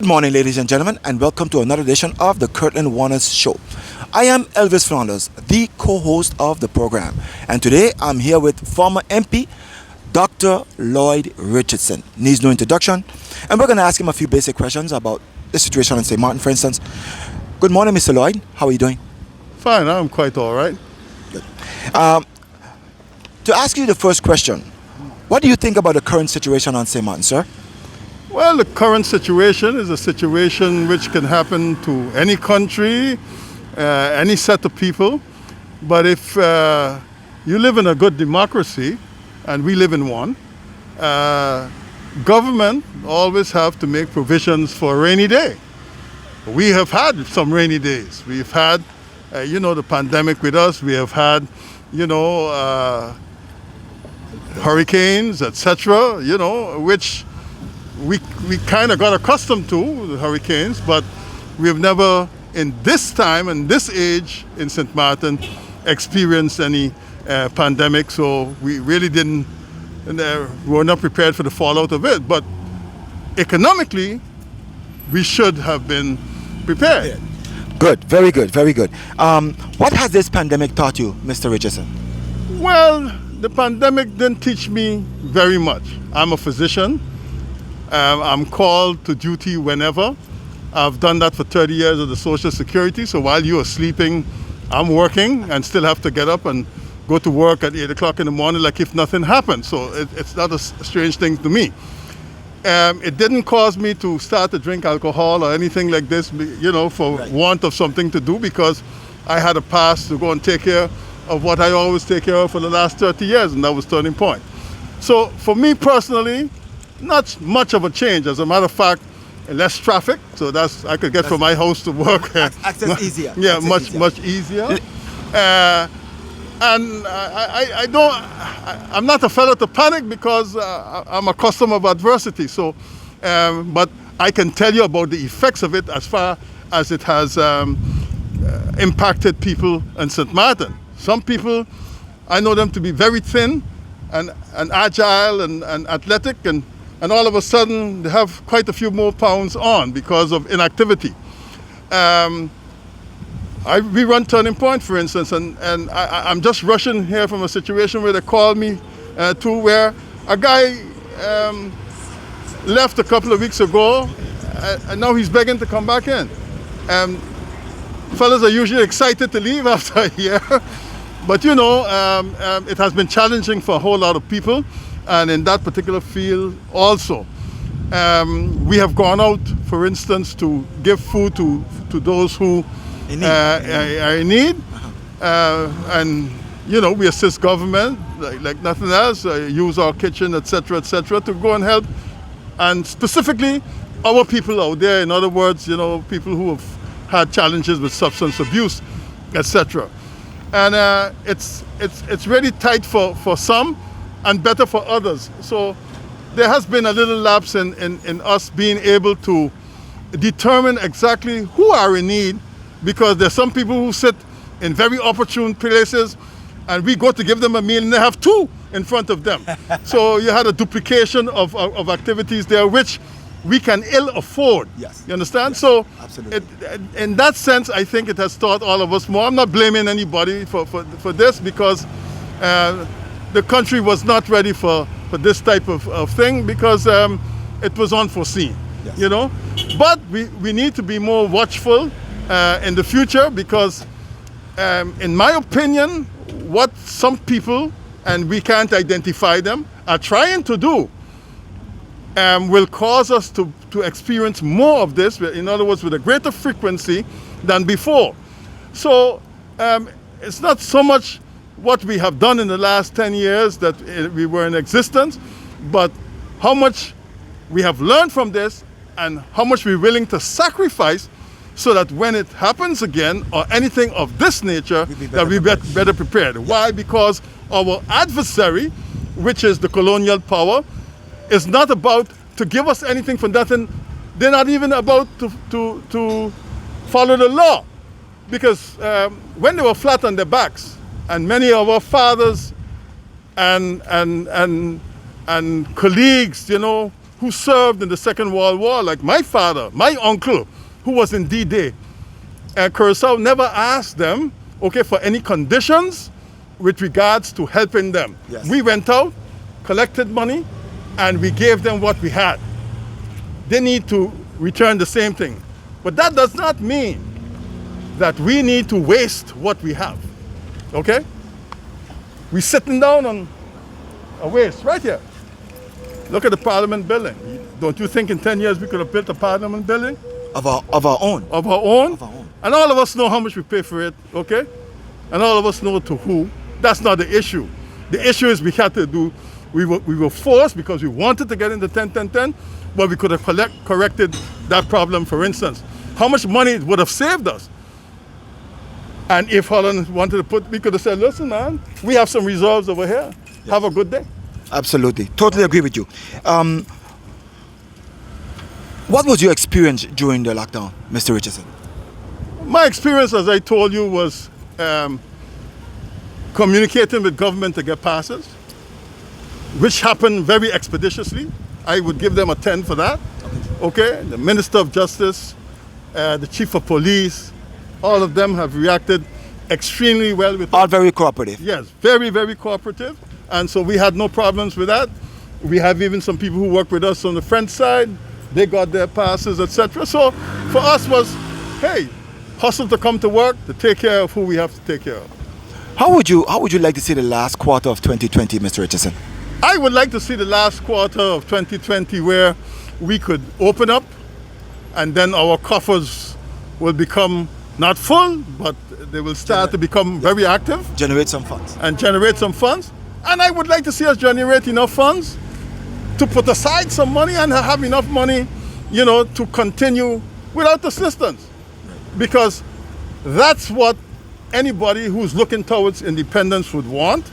Good morning, ladies and gentlemen, and welcome to another edition of the Curtlyn Warner Show. I am Elvis Flanders, the co-host of the program, and today I'm here with former MP, Dr. Lloyd Richardson. Needs no introduction, and we're going to ask him a few basic questions about the situation in St. Martin, for instance. Good morning, Mr. Lloyd. How are you doing? Fine, I'm quite all right. To ask you the first question, what do you think about the current situation on St. Martin, sir? Well, the current situation is a situation which can happen to any country, any set of people. But if you live in a good democracy, and we live in one, government always have to make provisions for a rainy day. We have had some rainy days. We've had, the pandemic with us. We have had, hurricanes, etc., which we kind of got accustomed to, the hurricanes, but we've never, in this time and this age in St. Martin, experienced any pandemic, so we really didn't, we were not prepared for the fallout of it. But economically, we should have been prepared. Good, very good, very good. What has this pandemic taught you, Mr. Richardson? Well, the pandemic didn't teach me very much. I'm a physician. I'm called to duty whenever. I've done that for 30 years of the Social Security, so while you are sleeping, I'm working and still have to get up and go to work at 8 o'clock in the morning like if nothing happened. So it's not a strange thing to me. It didn't cause me to start to drink alcohol or anything like this, for want of something to do, because I had a pass to go and take care of what I always take care of for the last 30 years, and that was Turning Point. So for me personally, not much of a change. As a matter of fact, less traffic, so I could get from my house to work. Access easier. Yeah, access much easier. And I'm not a fellow to panic because I'm a customer of adversity. So, but I can tell you about the effects of it as far as it has impacted people in St. Martin. Some people, I know them to be very thin and agile and athletic, and all of a sudden they have quite a few more pounds on because of inactivity. We run Turning Point, for instance, and I'm just rushing here from a situation where they called me to where a guy left a couple of weeks ago, and now he's begging to come back in. Fellas are usually excited to leave after a year, but it has been challenging for a whole lot of people. And in that particular field also. We have gone out, for instance, to give food to those who are in need. And, we assist government like nothing else, use our kitchen, etc., to go and help. And specifically, our people out there, in other words, people who have had challenges with substance abuse, etc. And it's really tight for some, and better for others. So there has been a little lapse in us being able to determine exactly who are in need, because there's some people who sit in very opportune places and we go to give them a meal and they have two in front of them. So you had a duplication of activities there, which we can ill afford. Yes. You understand? Yes, so absolutely. In that sense, I think it has taught all of us more. I'm not blaming anybody for this, because the country was not ready for this type of thing, because it was unforeseen, yes. But we need to be more watchful in the future, because in my opinion, what some people, and we can't identify them, are trying to do will cause us to experience more of this, in other words, with a greater frequency than before. So it's not so much what we have done in the last 10 years that we were in existence, but how much we have learned from this and how much we're willing to sacrifice so that when it happens again, or anything of this nature, that we're better prepared. Yes. Why? Because our adversary, which is the colonial power, is not about to give us anything for nothing. They're not even about to follow the law. Because when they were flat on their backs, and many of our fathers and colleagues, who served in the Second World War, like my father, my uncle, who was in D-Day. Curacao never asked them, okay, for any conditions with regards to helping them. Yes. We went out, collected money, and we gave them what we had. They need to return the same thing. But that does not mean that we need to waste what we have, okay? We're sitting down on a waste right here. Look at the Parliament building. Don't you think in 10 years we could have built a Parliament building? Of our own. Of our own? Of our own. And all of us know how much we pay for it, okay? And all of us know to who. That's not the issue. The issue is we had to do, we were forced because we wanted to get into 10-10-10, but we could have corrected that problem, for instance. How much money it would have saved us? And if Holland wanted to put, we could have said, listen, man, we have some reserves over here. Yes. Have a good day. Absolutely. Totally agree with you. What was your experience during the lockdown, Mr. Richardson? My experience, as I told you, was communicating with government to get passes, which happened very expeditiously. I would give them a 10 for that. Okay? The Minister of Justice, the Chief of Police, all of them have reacted extremely well with all very cooperative. Yes, very, very cooperative. And so we had no problems with that. We have even some people who work with us on the French side. They got their passes, etc. So for us was, hey, hustle to come to work to take care of who we have to take care of. How would you like to see the last quarter of 2020, Mr. Richardson? I would like to see the last quarter of 2020 where we could open up and then our coffers will become not full, but they will start to become very active. Generate some funds. And generate some funds. And I would like to see us generate enough funds to put aside some money and have enough money, you know, to continue without assistance. Because that's what anybody who's looking towards independence would want.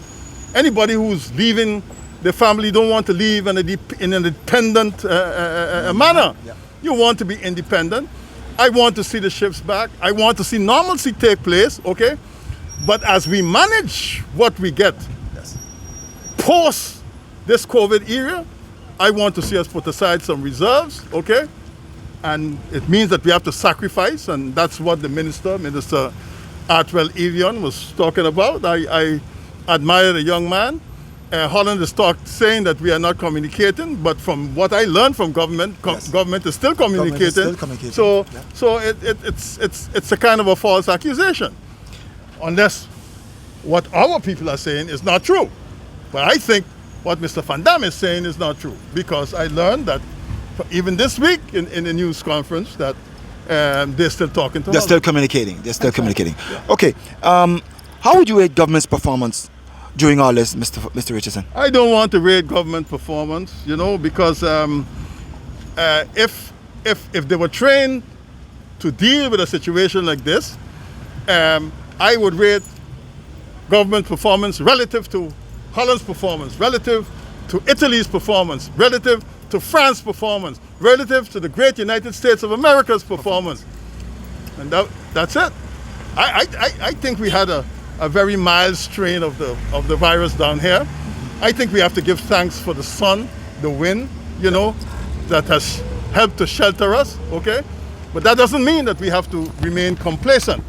Anybody who's leaving the family don't want to leave in an independent manner. Yeah. You want to be independent. I want to see the ships back. I want to see normalcy take place, okay? But as we manage what we get, yes, post this COVID era, I want to see us put aside some reserves, okay? And it means that we have to sacrifice, and that's what the Minister Artwell Evian was talking about. I admire the young man. Holland is saying that we are not communicating, but from what I learned from government, yes, government is still communicating. So, yeah, so it's a kind of a false accusation, unless what our people are saying is not true. But I think what Mr. Van Dam is saying is not true, because I learned that even this week in the news conference that they're still talking to. They're still communicating. They're still communicating. Yeah. Okay. How would you rate government's performance during all this, Mr. Richardson? I don't want to rate government performance, you know, because if they were trained to deal with a situation like this, I would rate government performance relative to Holland's performance, relative to Italy's performance, relative to France's performance, relative to the great United States of America's performance. And that's it. I think we had a very mild strain of the virus down here. I think we have to give thanks for the sun, the wind, you know, that has helped to shelter us, okay? But that doesn't mean that we have to remain complacent.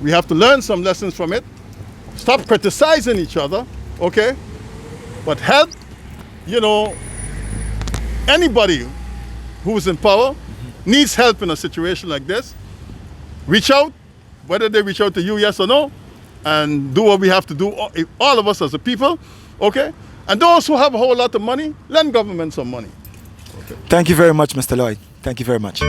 We have to learn some lessons from it, stop criticizing each other, okay? But help, you know, anybody who's in power needs help in a situation like this. Reach out, whether they reach out to you, yes or no, and do what we have to do, all of us as a people, okay? And those who have a whole lot of money, lend government some money. Okay. Thank you very much, Mr. Lloyd. Thank you very much.